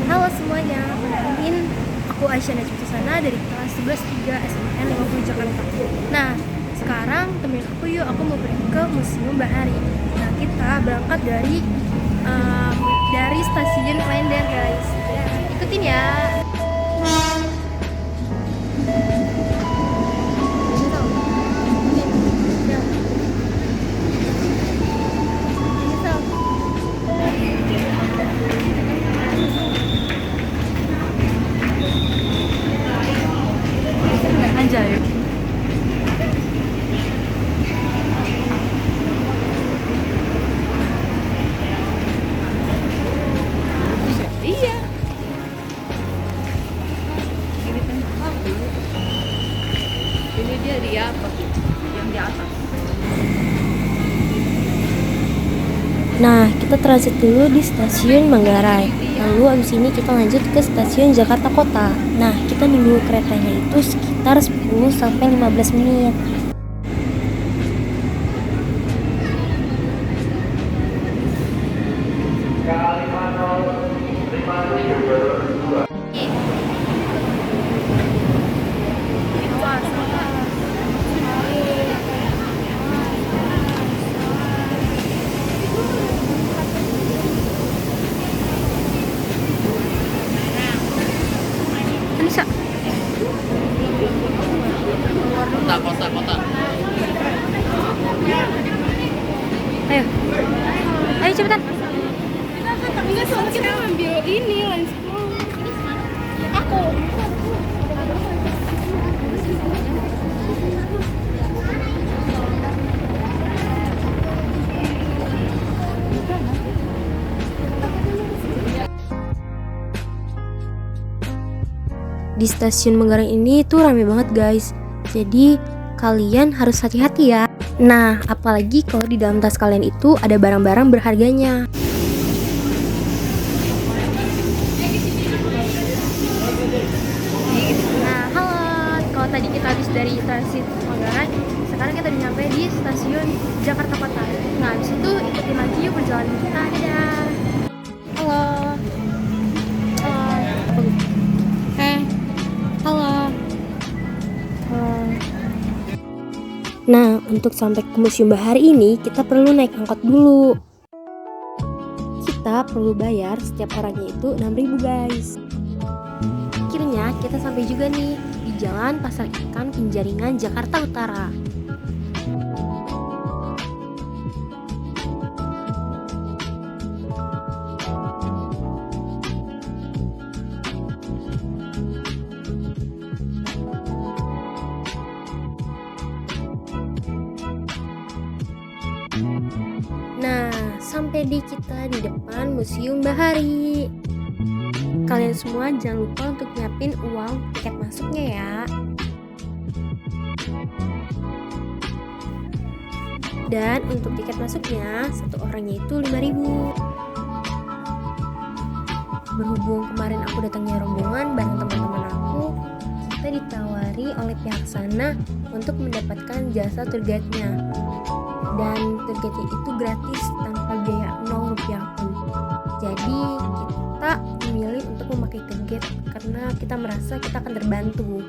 Halo semuanya, kenalin aku Aisyah Najmutusana dari kelas 11 3 SMN 50 Jakarta. Nah, sekarang temenin aku yuk, aku mau pergi ke Museum Bahari. Nah, kita berangkat dari stasiun Klender guys. Ya, ikutin ya. Anjay. Iya. Ini dia apa? Yang di atas. Nah, kita transit dulu di stasiun Manggarai. Lalu abis ini kita lanjut ke stasiun Jakarta Kota. Nah, kita nunggu keretanya itu sekitar 10-15 menit. Bisa. Kota. Ayo. Ayo cepetan. Enggak, soalnya kita ngambil ini lens pro. Aku Di stasiun Manggarai ini tuh rame banget guys. Jadi kalian harus hati-hati ya. Nah, apalagi kalau di dalam tas kalian itu ada barang-barang berharganya. Nah, halo. Kalau tadi kita habis dari transit Manggarai, sekarang kita udah nyampe di stasiun Jakarta Kota. Nah, habis itu ikutin lagi yuk perjalanan kita. Dadah. Halo. Halo. Nah, untuk sampai ke Museum Bahari ini kita perlu naik angkot dulu. Kita perlu bayar setiap orangnya itu 6.000 guys. Akhirnya kita sampai juga nih di Jalan Pasar Ikan Penjaringan Jakarta Utara. Nah, sampai di depan Museum Bahari. Kalian semua jangan lupa untuk nyiapin uang tiket masuknya ya. Dan untuk tiket masuknya, satu orangnya itu 5.000. Berhubung kemarin aku datangnya rombongan bareng teman-teman aku, kita ditawari oleh pihak sana untuk mendapatkan jasa tour guide-nya. Dan tour guide-nya itu gratis tanpa biaya 0 rupiah pun. Jadi kita memilih untuk memakai tour guide karena kita merasa kita akan terbantu.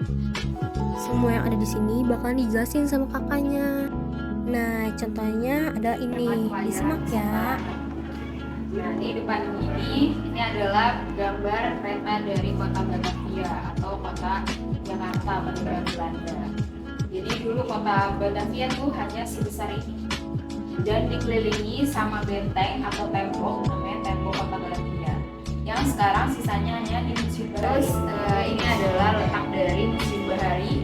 Semua yang ada di sini bakalan dijelasin sama kakaknya. Nah, contohnya adalah ini, disimak ya. Nah, di depan ini adalah gambar kereta dari kota Batavia atau kota Jakarta peninggalan Belanda. Jadi dulu kota Batavia tuh hanya sebesar ini dan dikelilingi sama benteng atau tembok, namanya tembok kota Batavia. Yang sekarang sisanya hanya di Museum Bahari. Terus ini adalah letak dari Museum Bahari.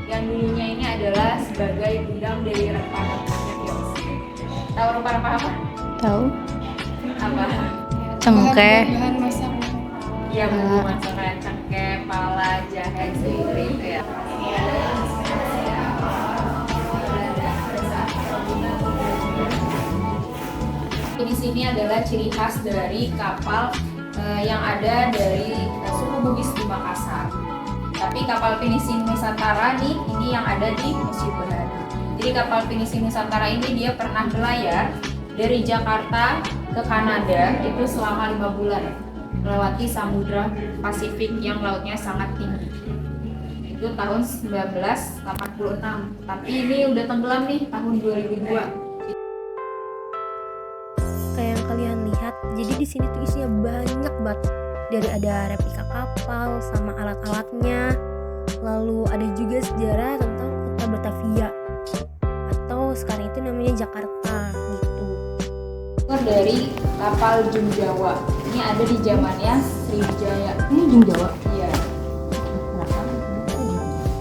Yang dulunya ini adalah sebagai gudang dari rempah-rempah. Tahu rempah-rempah apa? tahu Apa? cengkeh. Bahan masak. Iya, bumbu masakan cengkeh, pala, jahe, seperti itu ya. Di sini adalah ciri khas dari kapal yang ada dari suku Bugis di Makassar. Tapi kapal pinisi Nusantara nih, ini yang ada di Museum Bahari. Jadi kapal pinisi Nusantara ini dia pernah berlayar dari Jakarta ke Kanada itu selama 5 bulan. melewati Samudra Pasifik yang lautnya sangat tinggi. Itu tahun 1986. Tapi ini udah tenggelam nih tahun 2002. Kayak yang kalian lihat, jadi di sini tuh isinya banyak banget. Dari ada replika kapal sama alat-alatnya. Lalu ada juga sejarah tentang kota Batavia atau sekarang itu namanya Jakarta gitu. Dari kapal Jung Jawa. Ini ada di zamannya Sriwijaya. Ini Jung Jawa. Iya.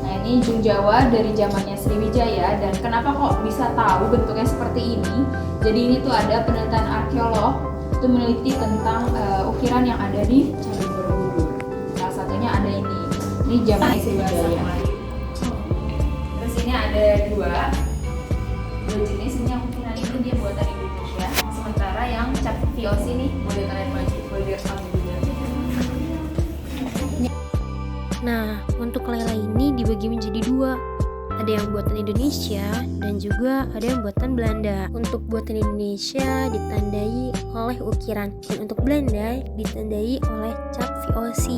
Nah, ini Jung Jawa dari zamannya Sriwijaya. Dan kenapa kok bisa tahu bentuknya seperti ini? Jadi ini tuh ada penelitian arkeolog itu meneliti tentang ukiran yang ada di Candi Borobudur. Salah satunya ada ini. Ini zaman Sriwijaya. Terus ini ada dua jenis. Ini yang ukiran itu dia buatan Indonesia. Sementara yang cap VOC nih model tahun juga. Nah, untuk layla ini dibagi menjadi dua. Ada yang buatan Indonesia dan juga ada yang buatan Belanda. Untuk buatan Indonesia ditandai oleh ukiran dan untuk Belanda ditandai oleh cap VOC.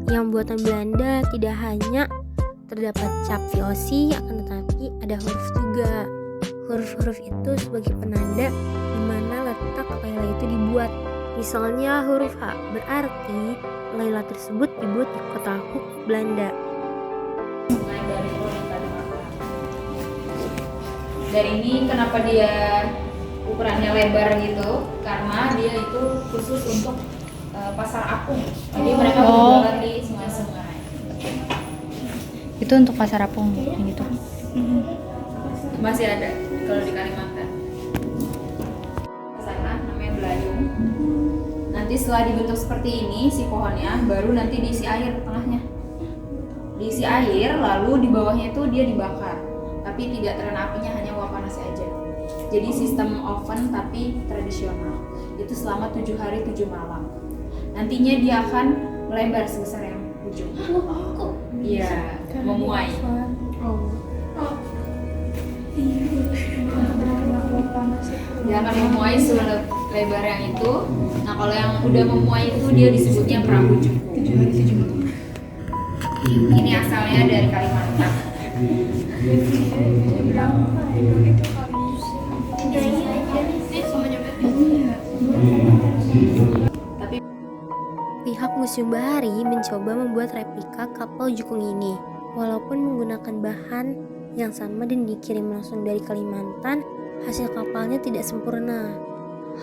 Yang buatan Belanda tidak hanya terdapat cap VOC, akan tetapi ada huruf juga. Huruf-huruf itu sebagai penanda di mana letak layla itu dibuat. Misalnya huruf H berarti layla tersebut dibuat di kota Hoek, Belanda. Dan ini kenapa dia ukurannya lebar gitu? Karena dia itu khusus untuk pasar apung. Jadi mereka berjualan di sungai-sungai. Itu untuk pasar apung gitu. Masih ada kalau di Kalimantan. Sana namanya belayung. Nanti setelah dibentuk seperti ini si pohonnya, baru nanti diisi air tengahnya. Diisi air, lalu di bawahnya itu dia dibakar. Tapi tidak terkena apinya, hanya uap panas aja. Jadi sistem oven tapi tradisional. Itu selama 7 hari 7 malam. Nantinya dia akan melebar sebesar yang ujung. Iya, memuai. Dia akan memuai selebar yang itu. Nah, kalau yang udah memuai itu dia disebutnya perahu juku. Ini asalnya dari Kalimantan. Tapi Pihak Museum Bahari mencoba membuat replika kapal Jukung ini. Walaupun menggunakan bahan yang sama dan dikirim langsung dari Kalimantan, hasil kapalnya tidak sempurna.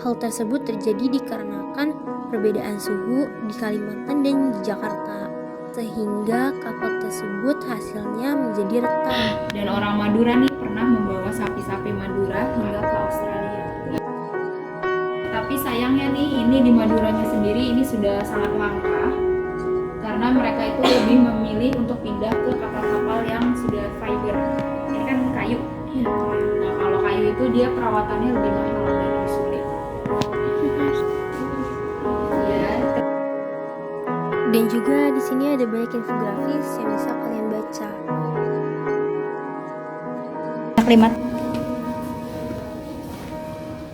Hal tersebut terjadi dikarenakan perbedaan suhu di Kalimantan dan di Jakarta, sehingga kapal tersebut hasilnya menjadi retak. dan orang Madura nih pernah membawa sapi-sapi Madura hingga ke Australia. Tapi sayangnya nih ini di Maduranya sendiri ini sudah sangat langka karena mereka itu lebih memilih untuk pindah ke kapal-kapal yang sudah fiber. Ini kan kayu. Nah, kalau kayu itu dia perawatannya lebih mahal dan lebih sulit. Ya, Dan juga di sini ada banyak infografis yang bisa kalian baca. Kalimat.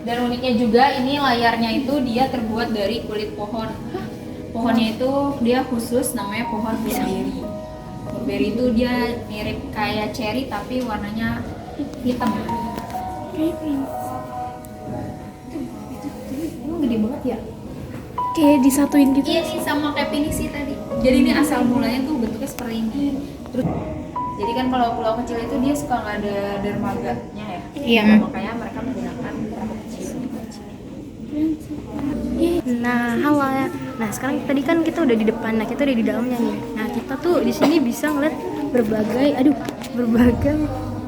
dan uniknya juga ini layarnya itu dia terbuat dari kulit pohon. Pohonnya itu dia khusus namanya pohon mulberry. Mulberry itu dia mirip kayak cherry tapi warnanya hitam. Emang gede banget ya? Kayak disatuin gitu. Iya sih sama kayak pinisi tadi. Jadi ini asal mulanya tuh bentuknya seperti ini. Terus jadi kan kalau pulau kecil itu dia suka nggak ada dermaganya ya. Iya. Makanya mereka menggunakan perahu kecil. Nah, halo ya. Nah, sekarang tadi kan kita udah di depan, nah kita udah di dalamnya nih. Nah, kita tuh di sini bisa ngeliat berbagai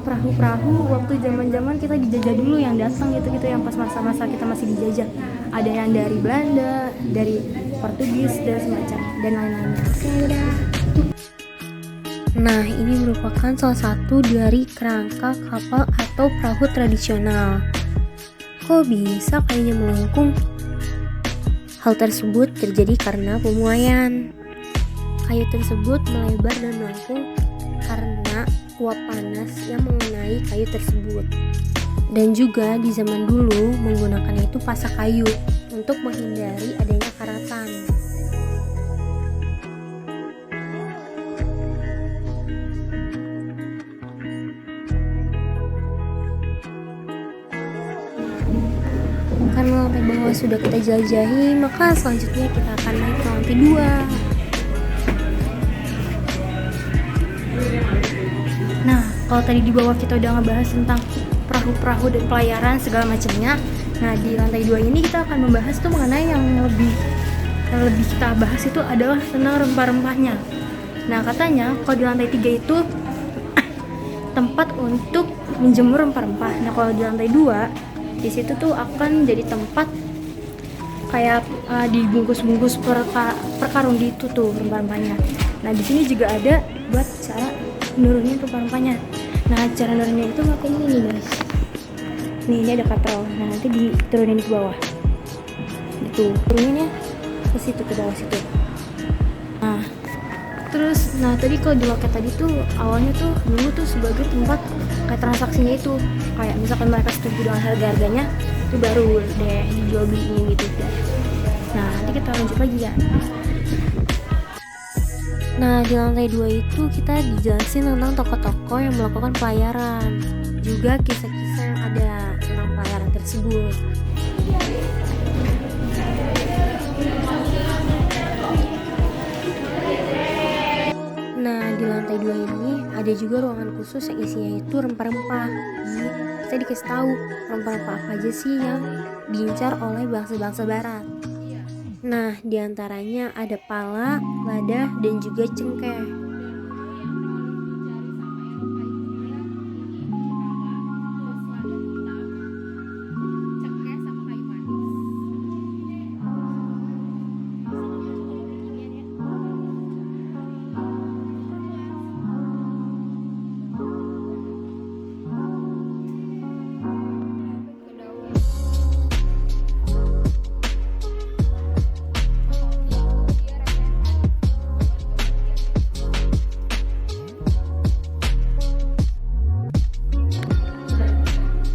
perahu-perahu waktu zaman-zaman kita dijajah dulu yang datang gitu yang pas masa-masa kita masih dijajah. Ada yang dari Belanda, dari Portugis dan semacam dan lain-lainnya. Nah, ini merupakan salah satu dari kerangka kapal atau perahu tradisional. Kok bisa kayaknya melengkung? Hal tersebut terjadi karena pemuaian. Kayu tersebut melebar dan melengkung karena uap panas yang mengenai kayu tersebut. Dan juga di zaman dulu menggunakannya itu pasak kayu untuk menghindari adanya karatan. sudah kita jelajahi, maka selanjutnya kita akan naik ke lantai 2. Nah, kalau tadi di bawah kita udah ngebahas tentang perahu-perahu dan pelayaran segala macamnya. Nah, di lantai 2 ini kita akan membahas tuh mengenai yang lebih kita bahas itu adalah tentang rempah-rempahnya. Nah, katanya kalau di lantai 3 itu tempat untuk menjemur rempah-rempah. Nah, kalau di lantai 2 di situ tuh akan jadi tempat kayak dibungkus-bungkus per karung gitu tuh rempah-rempahnya. Nah, di sini juga ada buat cara nurunin rempah-rempahnya. Nah, cara nurunin itu pakai ini nih guys. Nih, ini ada katrol. Nah, nanti diturunin ke bawah. Gitu, turuninnya ke situ, ke bawah situ. Nah, tadi kalau di loket tadi tuh awalnya tuh dulu tuh sebagai tempat kayak transaksinya itu, kayak misalkan mereka setuju dengan harga-harganya itu baru deh dijual beliin gitu deh. Nah, nanti kita lanjut lagi ya. Nah, di lantai 2 itu kita dijelasin tentang toko-toko yang melakukan pelayaran, juga kisah-kisah yang ada tentang pelayaran tersebut. Nah, di lantai 2 ini ada juga ruangan khusus yang isinya itu rempah-rempah. Jadi, kita dikasih tahu rempah-rempah apa aja sih yang diincar oleh bangsa-bangsa barat. Nah, diantaranya ada pala, lada, dan juga cengkeh.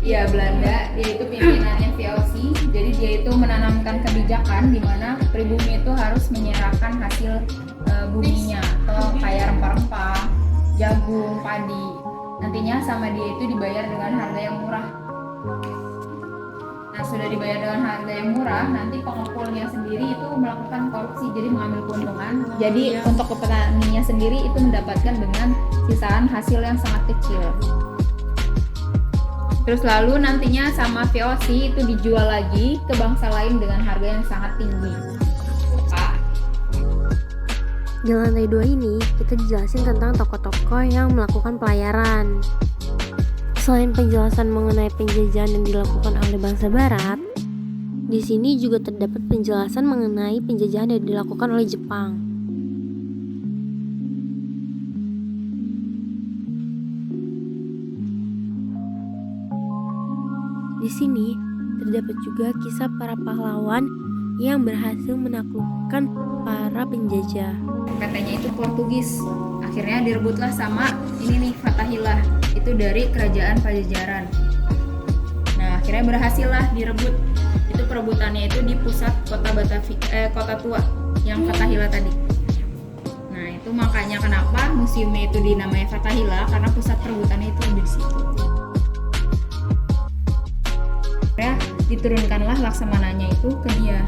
Ya, Belanda, dia itu pimpinannya VOC, jadi dia itu menanamkan kebijakan di mana pribumi itu harus menyerahkan hasil buminya atau kayak rempah-rempah, jagung, padi. Nantinya sama dia itu dibayar dengan harga yang murah. Nah, sudah dibayar dengan harga yang murah, nanti pengumpulnya sendiri itu melakukan korupsi, jadi mengambil keuntungan. Jadi untuk petaninya sendiri itu mendapatkan dengan sisaan hasil yang sangat kecil. Terus lalu nantinya sama VOC itu dijual lagi ke bangsa lain dengan harga yang sangat tinggi. Di lantai 2 ini kita dijelasin tentang toko-toko yang melakukan pelayaran. Selain penjelasan mengenai penjajahan yang dilakukan oleh bangsa barat, di sini juga terdapat penjelasan mengenai penjajahan yang dilakukan oleh Jepang. Di sini terdapat juga kisah para pahlawan yang berhasil menaklukkan para penjajah. Katanya itu Portugis. Akhirnya direbutlah sama ini nih Fatahillah, itu dari kerajaan Pajajaran. Nah, akhirnya berhasillah direbut. Itu perebutannya itu di pusat kota tua yang Fatahillah tadi. Nah, itu makanya kenapa museumnya itu dinamai Fatahillah, karena pusat perebutannya itu di situ. Diturunkanlah laksamananya itu ke dia,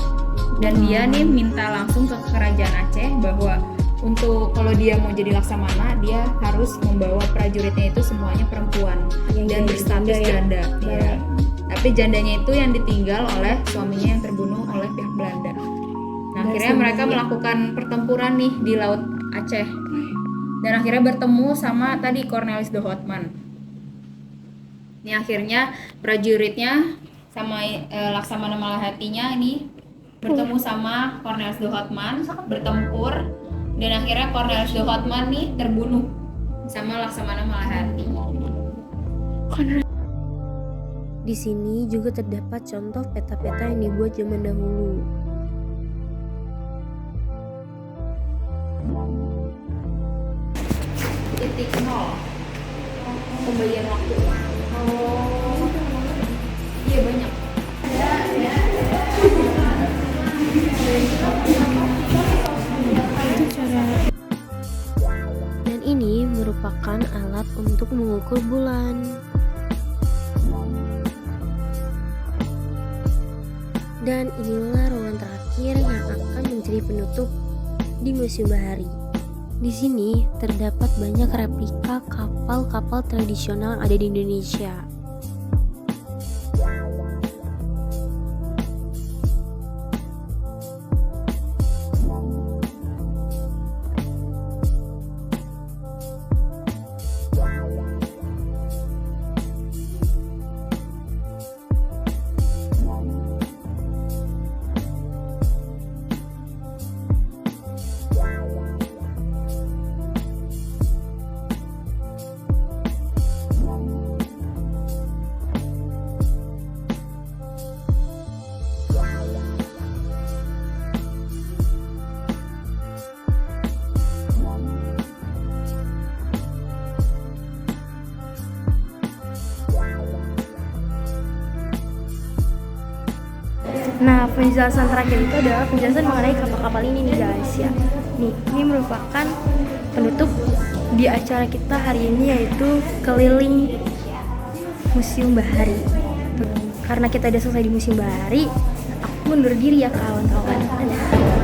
dan dia nih minta langsung ke kerajaan Aceh bahwa untuk kalau dia mau jadi laksamana dia harus membawa prajuritnya itu semuanya perempuan dan berstatus janda ya. Tapi jandanya itu yang ditinggal oleh suaminya yang terbunuh oleh pihak Belanda. Nah, akhirnya mereka melakukan pertempuran nih di Laut Aceh, dan akhirnya bertemu sama tadi Cornelis de Houtman. Ini akhirnya prajuritnya sama Laksamana Malahatinya ini bertemu sama Cornelis de Houtman, bertempur, dan akhirnya Cornelis de Houtman nih terbunuh sama Laksamana Malahati. Di sini juga terdapat contoh peta-peta yang dibuat zaman dahulu. Titik 0 pembelian waktu. Iya, banyak. Dan ini merupakan alat untuk mengukur bulan. Dan inilah ruangan terakhir yang akan menjadi penutup di Museum Bahari. Di sini terdapat banyak replika kapal-kapal tradisional yang ada di Indonesia. Nah, penjelasan terakhir itu adalah penjelasan mengenai kapal-kapal ini nih guys ya. Nih, ini merupakan penutup di acara kita hari ini, yaitu keliling Museum Bahari. Karena kita udah selesai di Museum Bahari, aku mundur diri ya kawan-kawan. Dadah.